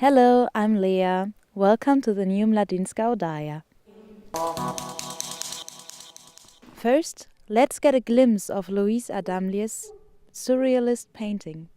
Hello, I'm Leah. Welcome to the new Mladinska oddaja. First, let's get a glimpse of Lojze Adamlje's surrealist painting.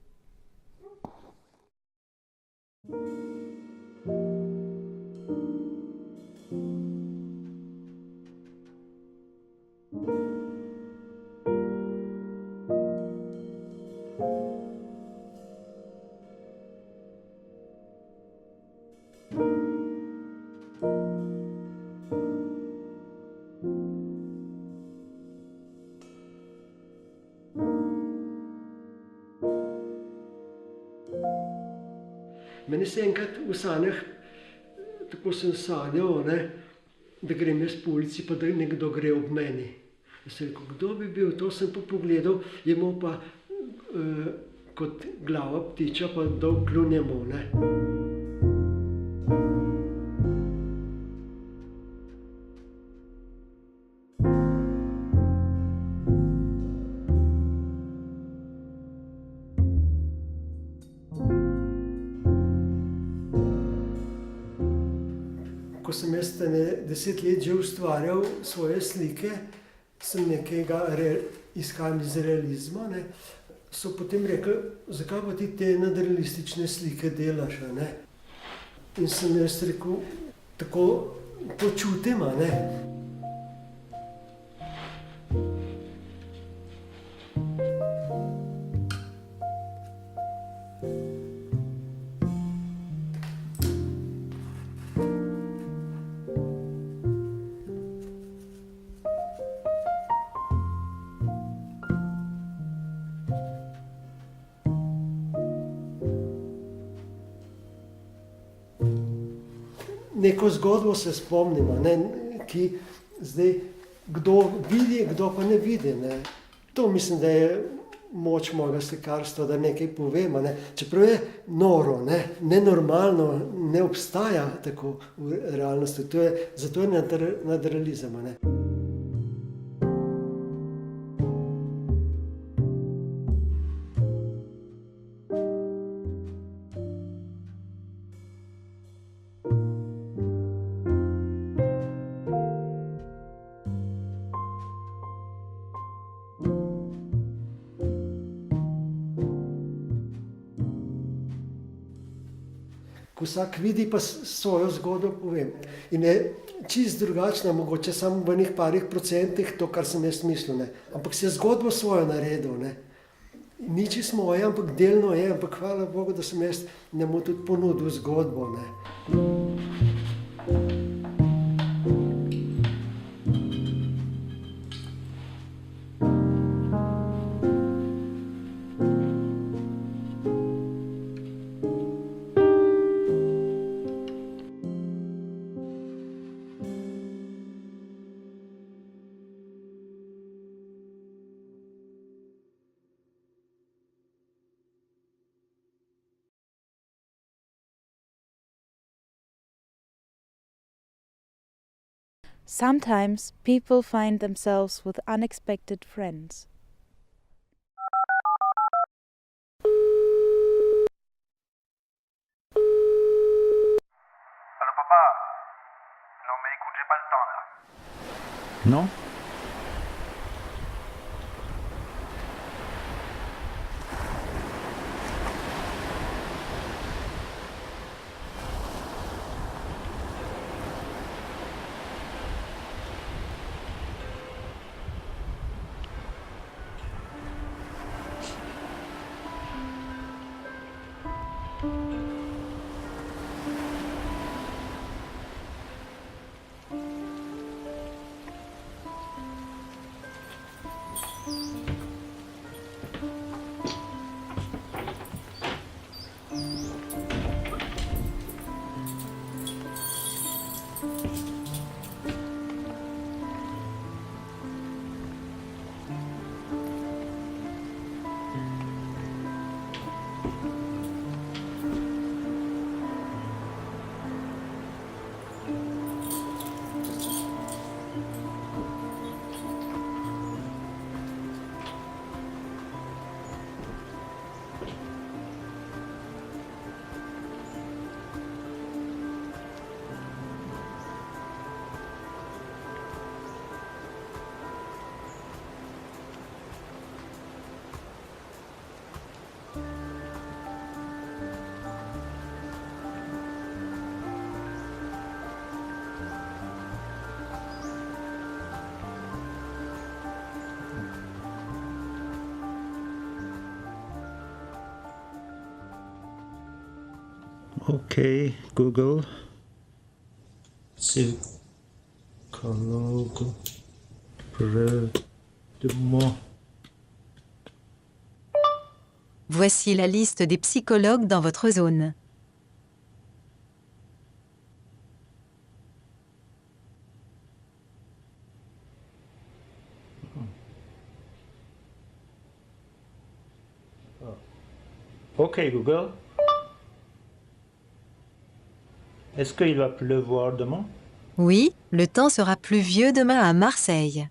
Meni se enkrat v sanjah, tako sem sanjal, da grem jaz po ulici, pa da nekdo gre ob meni. Jaz sem rekel, kdo bi bil, to sem pa pogledal, je imel pa kot glava ptiča, pa dolg kljun njemu. Ko sem jaz 10 let že ustvarjal svoje slike, sem nekega iskal iz realizma, so potem rekli, zakaj pa ti te nadrealistične slike delaš, In sem jaz rekel, tako to čutim, Neko zgodbo se spomnim, ki zdaj kdo vidi, kdo pa ne vidi. To mislim, da je moč mojega slikarstva, da nekaj povem. Čeprav je noro, nenormalno, ne obstaja tako v realnosti. Zato je nadrealizem. Ko vsak vidi, pa svojo zgodbo povem. In je čisto drugačna, mogoče samo v enih parih procentih to, kar sem jaz mislil. Ampak si je zgodbo svojo naredil. Ni čisto moje, ampak delno je, ampak hvala Bogu, da sem jaz njemu tudi ponudil zgodbo. Sometimes people find themselves with unexpected friends. Allô papa? Non mais écoute, j'ai pas le temps là. Non? Ok, Google. Psychologue près de moi. Voici la liste des psychologues dans votre zone. Ok, Google. Est-ce qu'il va pleuvoir demain? Oui, le temps sera pluvieux demain à Marseille.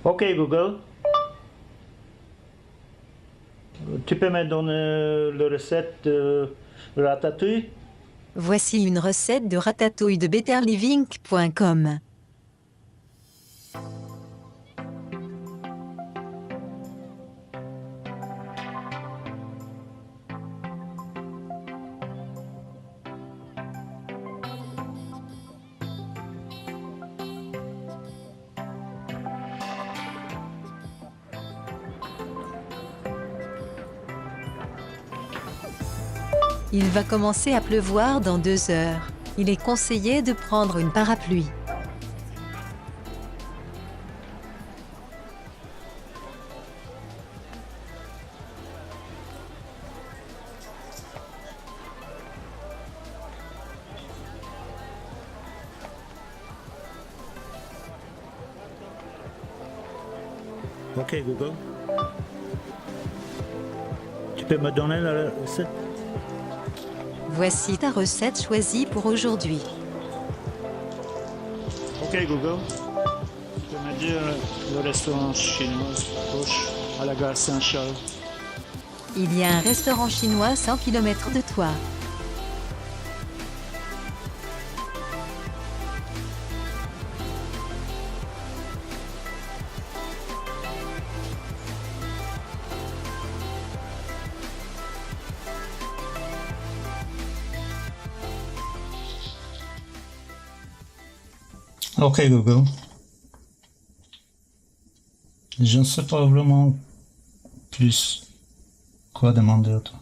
Ok, Google. Tu peux me donner la recette de ratatouille? Voici une recette de ratatouille de betterliving.com. Il va commencer à pleuvoir dans 2 heures. Il est conseillé de prendre une parapluie. Ok, Google. Tu peux me donner la recette? Voici ta recette choisie pour aujourd'hui. Ok, Google. Tu peux me dire le restaurant chinois proche à la gare Saint-Charles? Il y a un restaurant chinois 100 km de toi. Ok, Google. Je ne sais pas vraiment plus quoi demander à toi.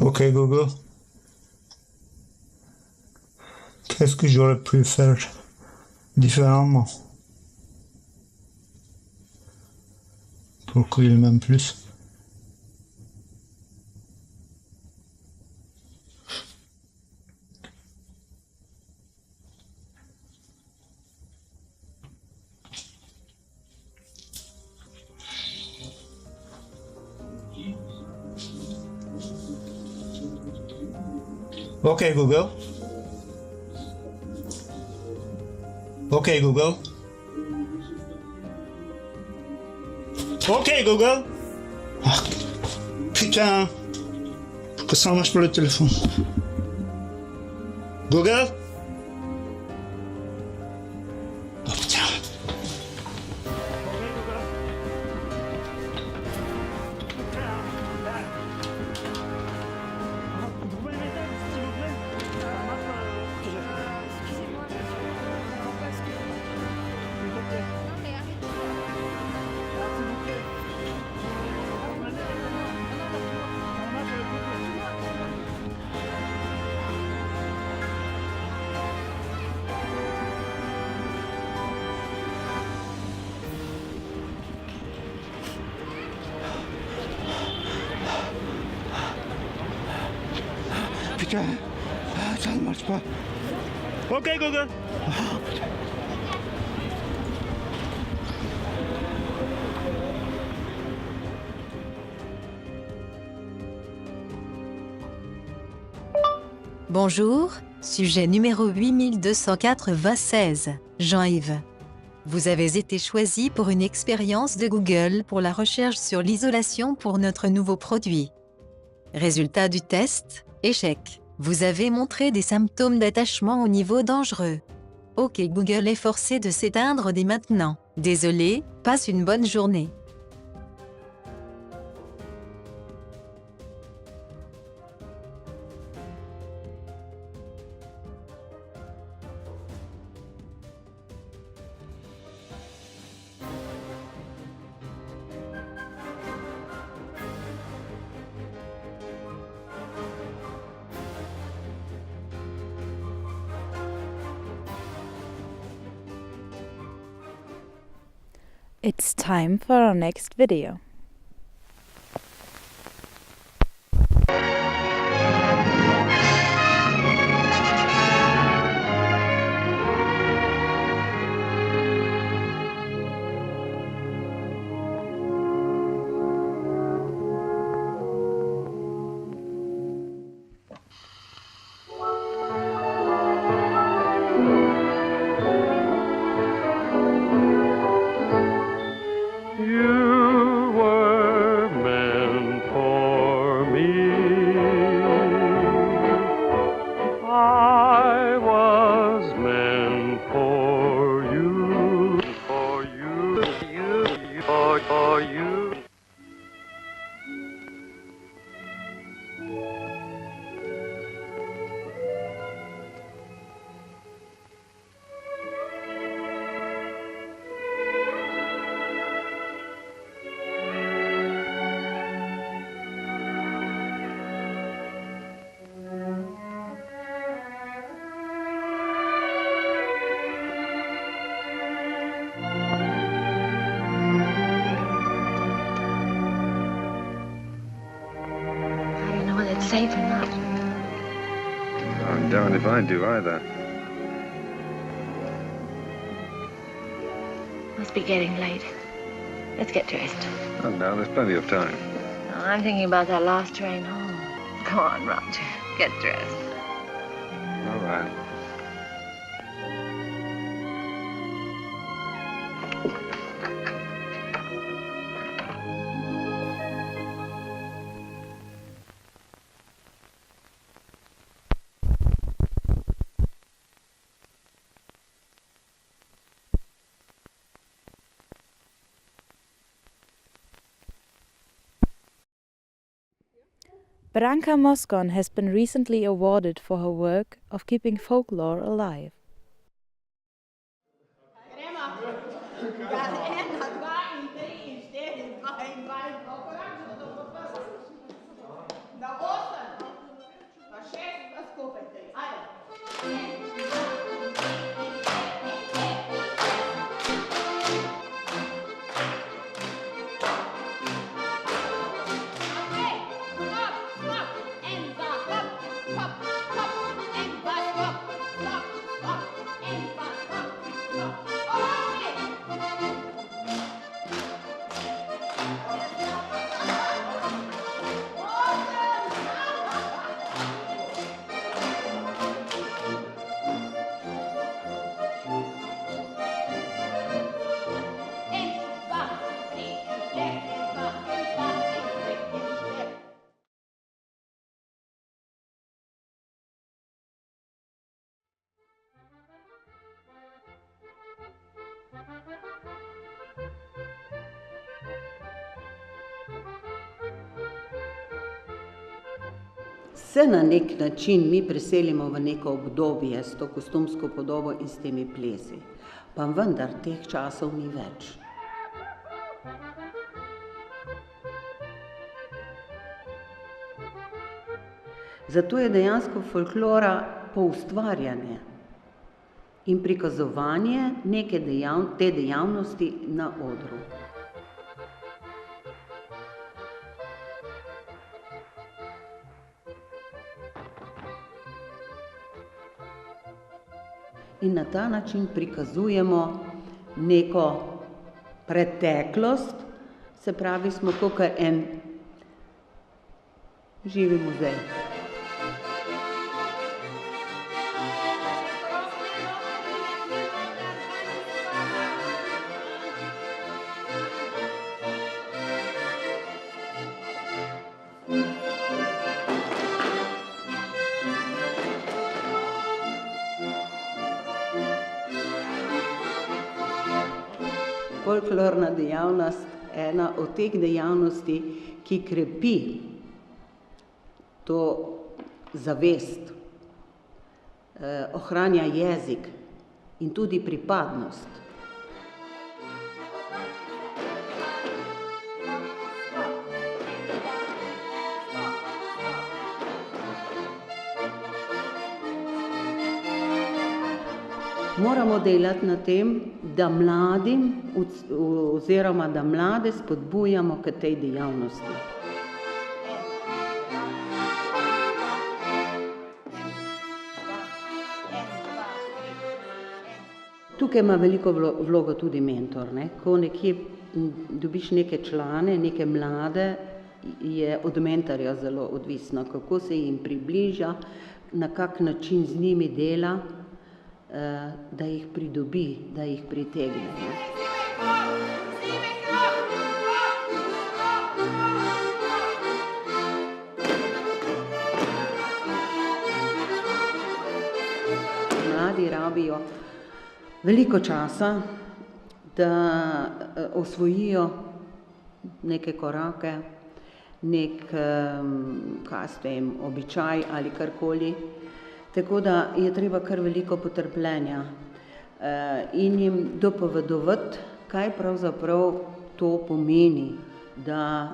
Ok, Google. Qu'est-ce que j'aurais pu faire différemment pour qu'il m'aime plus? Ok, Google. Ok, Google. Ok, Google. Ah, putain. Pourquoi ça marche pas le téléphone? Google. Oh putain. Okay, Google. Bonjour, sujet numéro 8296, Jean-Yves. Vous avez été choisi pour une expérience de Google pour la recherche sur l'isolation pour notre nouveau produit. Résultat du test, échec. Vous avez montré des symptômes d'attachement au niveau dangereux. Ok, Google est forcé de s'éteindre dès maintenant. Désolé, passe une bonne journée. It's time for our next video. You were meant for me. I was meant for you. For you. For you. I don't know whether it's safe or not. I'm darned if I do either. Must be getting late. Let's get dressed. Oh, no, there's plenty of time. Oh, I'm thinking about that last train home. Come on, Roger. Get dressed. All right. Branka Moscon has been recently awarded for her work of keeping folklore alive. Se na nek način mi preselimo v neko obdobje s to kostumsko podobo in s temi plesi, pa vendar teh časov ni več. Zato je dejansko folklora poustvarjanje in prikazovanje neke te dejavnosti na odru. in na ta način prikazujemo neko preteklost, se pravi, smo kakor en živi muzej. Folklorna dejavnost, ena od teh dejavnosti, ki krepi to zavest, ohranja jezik in tudi pripadnost. Moramo delati na tem, da mladim oziroma da mlade spodbujamo k tej dejavnosti. Tukaj ima veliko vlogo tudi mentor, ne? Ko nekje dobiš neke člane, neke mlade, je od mentorja zelo odvisno, kako se jim približa, na kak način z njimi dela, da jih pridobi, da jih pritegne. Mladi rabijo veliko časa, da osvojijo neke korake, nek običaj ali karkoli. Tako da je treba kar veliko potrpljenja in jim dopovedovati, kaj pravzaprav to pomeni, da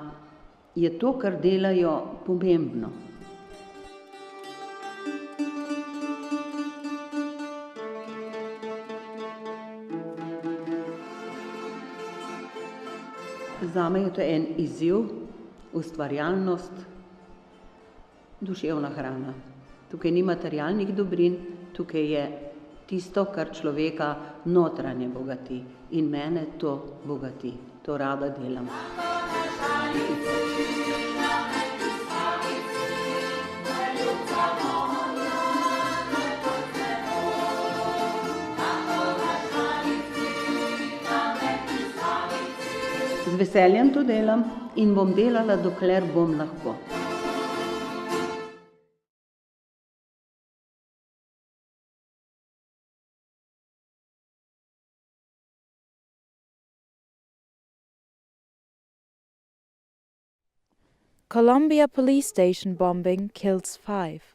je to, kar delajo, pomembno. Zame je to en izziv, ustvarjalnost, duševna hrana. Tukaj ni materialnih dobrin, tukaj je tisto, kar človeka notranje bogati. In mene to bogati, to rada delam. Z veseljem to delam in bom delala, dokler bom lahko. Columbia police station bombing kills 5.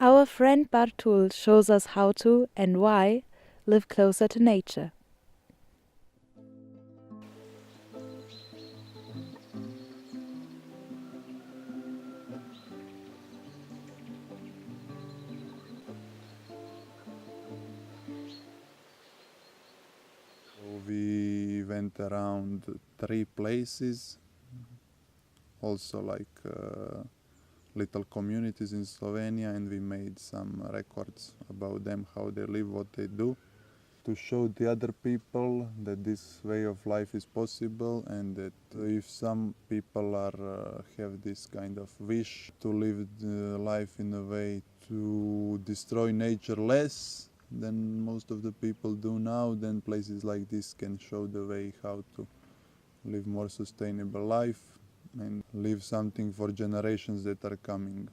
Our friend Bartul shows us how to, and why, live closer to nature. went around 3 places, also like little communities in Slovenia, and we made some records about them, how they live, what they do, to show the other people that this way of life is possible, and that if some people have this kind of wish to live the life in a way to destroy nature less than most of the people do now, then places like this can show the way how to live more sustainable life and leave something for generations that are coming.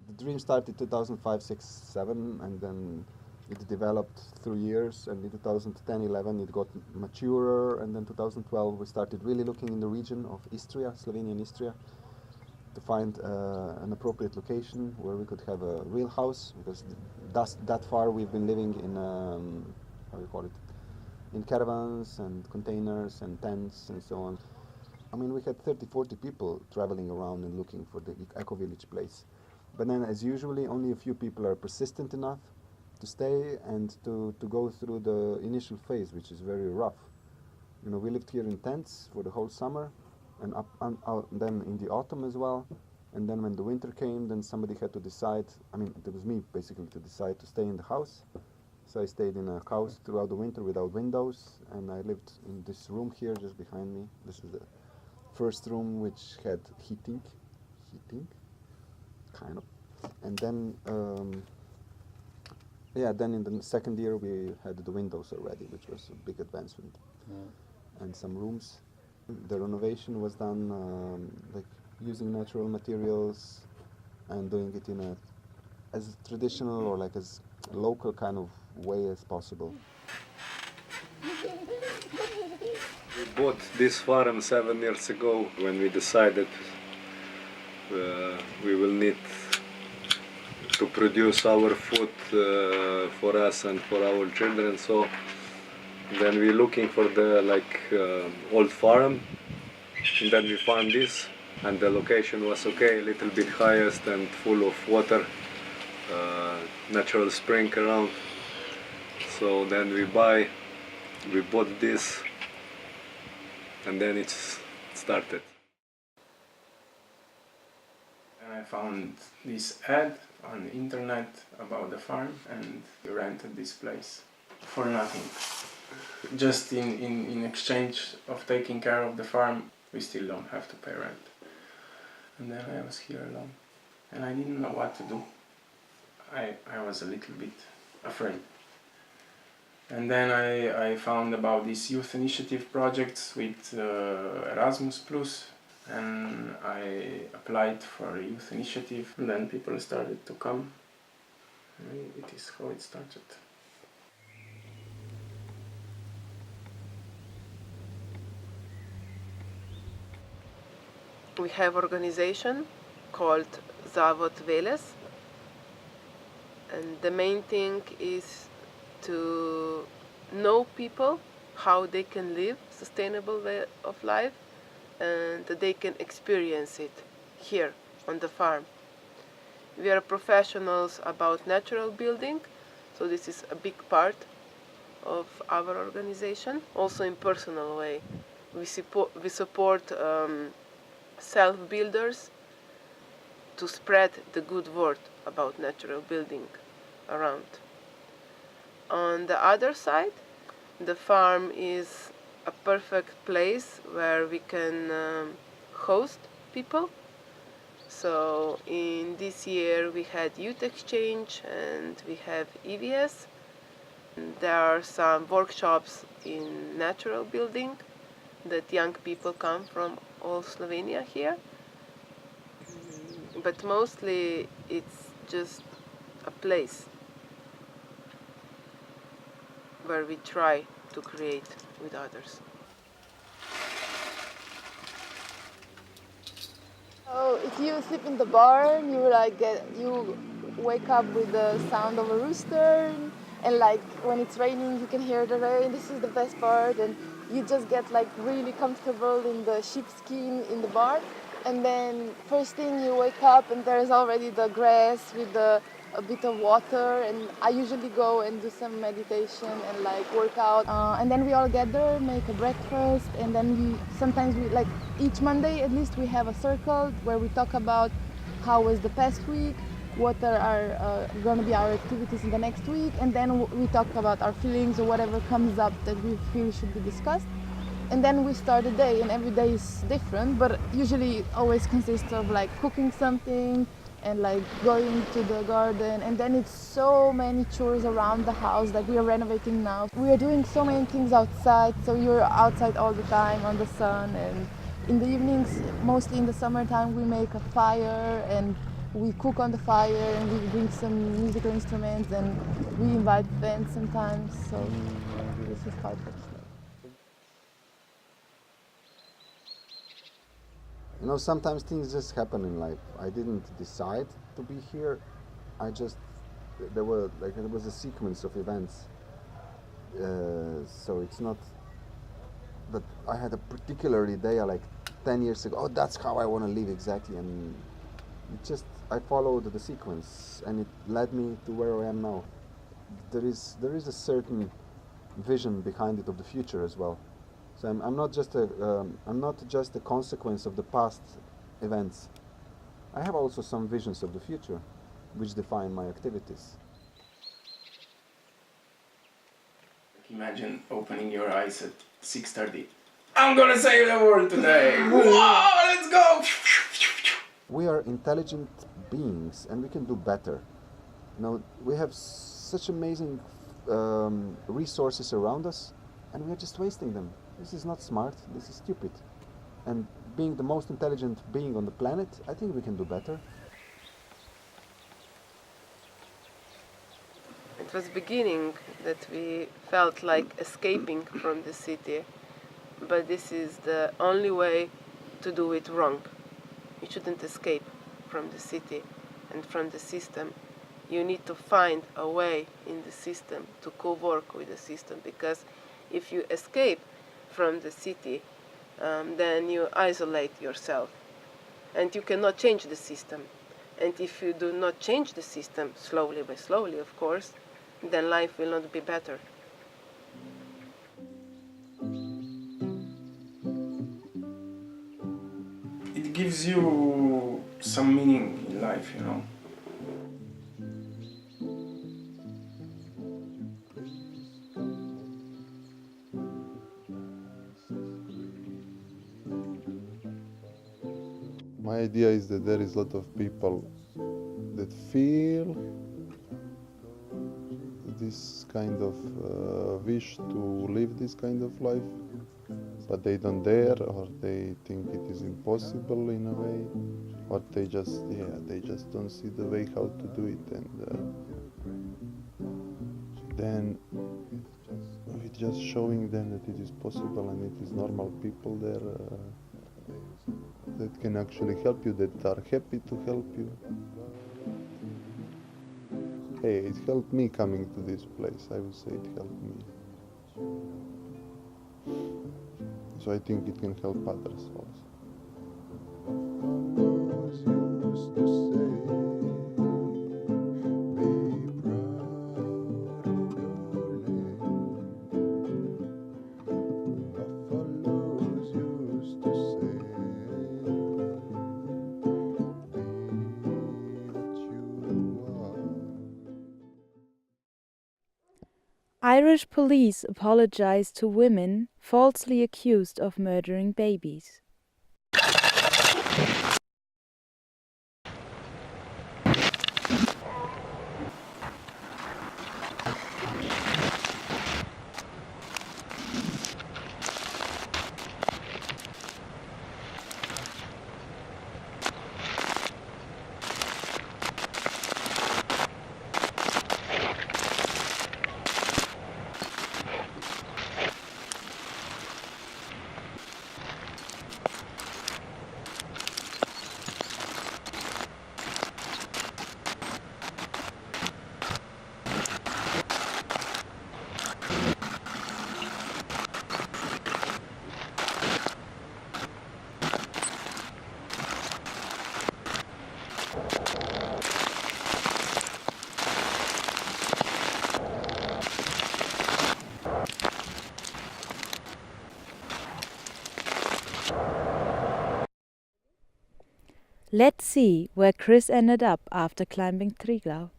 The dream started 2005, 6, 7, and then it developed through years, and in 2010, 11 it got maturer, and then 2012 we started really looking in the region of Istria, Slovenian Istria, to find an appropriate location where we could have a real house, because that far we've been living in, how do you call it, in caravans and containers and tents and so on. I mean, we had 30, 40 people traveling around and looking for the eco-village place. But then, as usually, only a few people are persistent enough to stay and to go through the initial phase, which is very rough. You know, we lived here in tents for the whole summer, and then in the autumn as well. And then when the winter came, then somebody had to decide, I mean, it was me basically, to decide to stay in the house. So I stayed in a house throughout the winter without windows, and I lived in this room here just behind me. This is the first room, which had heating, kind of. And then, then in the second year we had the windows already, which was a big advancement. And some rooms. The renovation was done like using natural materials and doing it in as traditional or like as local kind of way as possible. We bought this farm 7 years ago when we decided we will need to produce our food for us and for our children. So then we're looking for the old farm, and then we found this, and the location was okay, a little bit highest and full of water, natural spring around. So then we bought this, and then it's started. And I found this ad on the internet about the farm, and we rented this place for nothing. Just in exchange of taking care of the farm, we still don't have to pay rent. And then I was here alone, and I didn't know what to do. I was a little bit afraid. And then I found about these youth initiative projects with Erasmus+, and I applied for a youth initiative, and then people started to come. And it is how it started. We have an organization called Zavod Veles, and the main thing is to know people how they can live sustainable way of life, and that they can experience it here on the farm. We are professionals about natural building, so this is a big part of our organization. Also in personal way, we support self-builders to spread the good word about natural building around. On the other side, the farm is a perfect place where we can host people. So in this year we had youth exchange and we have EVS. There are some workshops in natural building that young people come from all Slovenia here. But mostly it's just a place where we try to create with others. So if you sleep in the barn, you wake up with the sound of a rooster, and like when it's raining, you can hear the rain. This is the best part, and you just get like really comfortable in the sheepskin in the barn. And then first thing you wake up and there's already the grass with the a bit of water, and I usually go and do some meditation and like work out. And then we all gather, make a breakfast, and then sometimes like each Monday at least we have a circle where we talk about how was the past week, what are going to be our activities in the next week, and then we talk about our feelings or whatever comes up that we feel should be discussed. And then we start the day, and every day is different, but usually it always consists of like cooking something and like going to the garden, and then it's so many chores around the house. Like we are renovating now. We are doing so many things outside, so you're outside all the time on the sun, and in the evenings, mostly in the summertime, we make a fire and we cook on the fire, and we bring some musical instruments, and we invite friends sometimes, so this is how it looks like. You know, sometimes things just happen in life. I didn't decide to be here. There was a sequence of events. So it's not that I had a particular idea like 10 years ago, oh, that's how I want to live exactly. And I followed the sequence, and it led me to where I am now. There is a certain vision behind it of the future as well. So I'm not just a consequence of the past events. I have also some visions of the future, which define my activities. Imagine opening your eyes at 6:30. I'm gonna save the world today! Whoa, let's go! We are intelligent beings, and we can do better. You know, we have such amazing resources around us, and we are just wasting them. This is not smart, this is stupid. And being the most intelligent being on the planet, I think we can do better. It was beginning that we felt like escaping from the city, but this is the only way to do it wrong. You shouldn't escape from the city and from the system. You need to find a way in the system to co-work with the system, because if you escape from the city, then you isolate yourself, and you cannot change the system. And if you do not change the system, slowly by slowly, of course, then life will not be better. It gives you some meaning in life, you know. My idea is that there is a lot of people that feel this kind of wish to live this kind of life, but they don't dare, or they think it is impossible in a way, or they just don't see the way how to do it, and then with just showing them that it is possible and it is normal people there that can actually help you, that are happy to help you. Hey, it helped me coming to this place. I would say it helped me. So I think it can help others also. Irish police apologize to women falsely accused of murdering babies. Let's see where Chris ended up after climbing Triglav.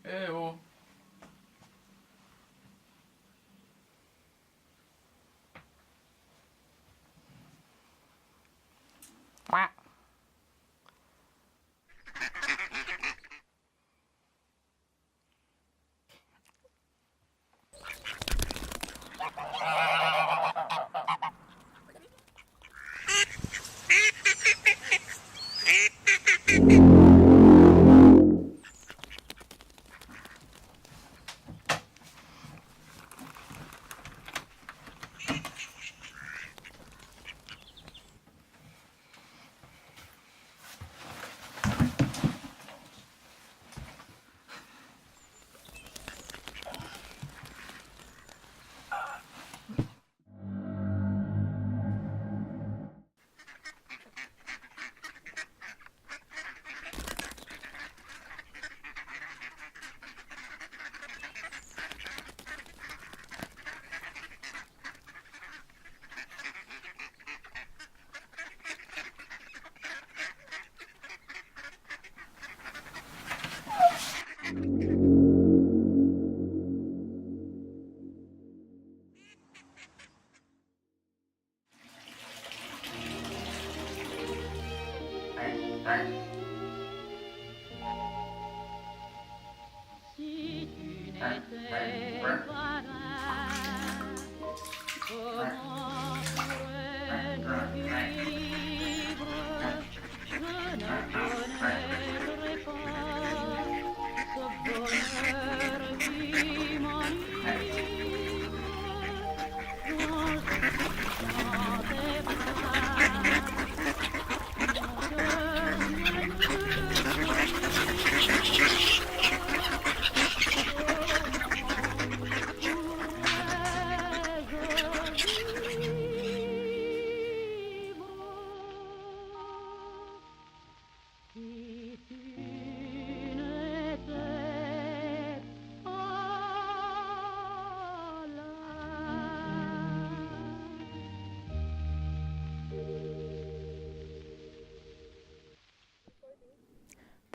Evo.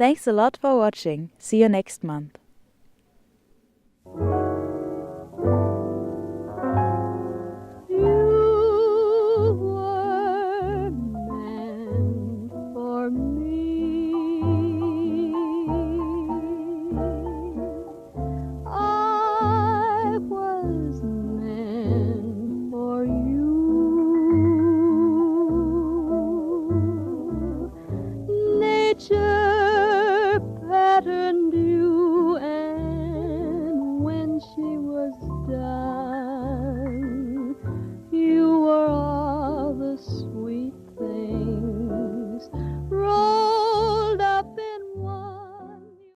Thanks a lot for watching. See you next month.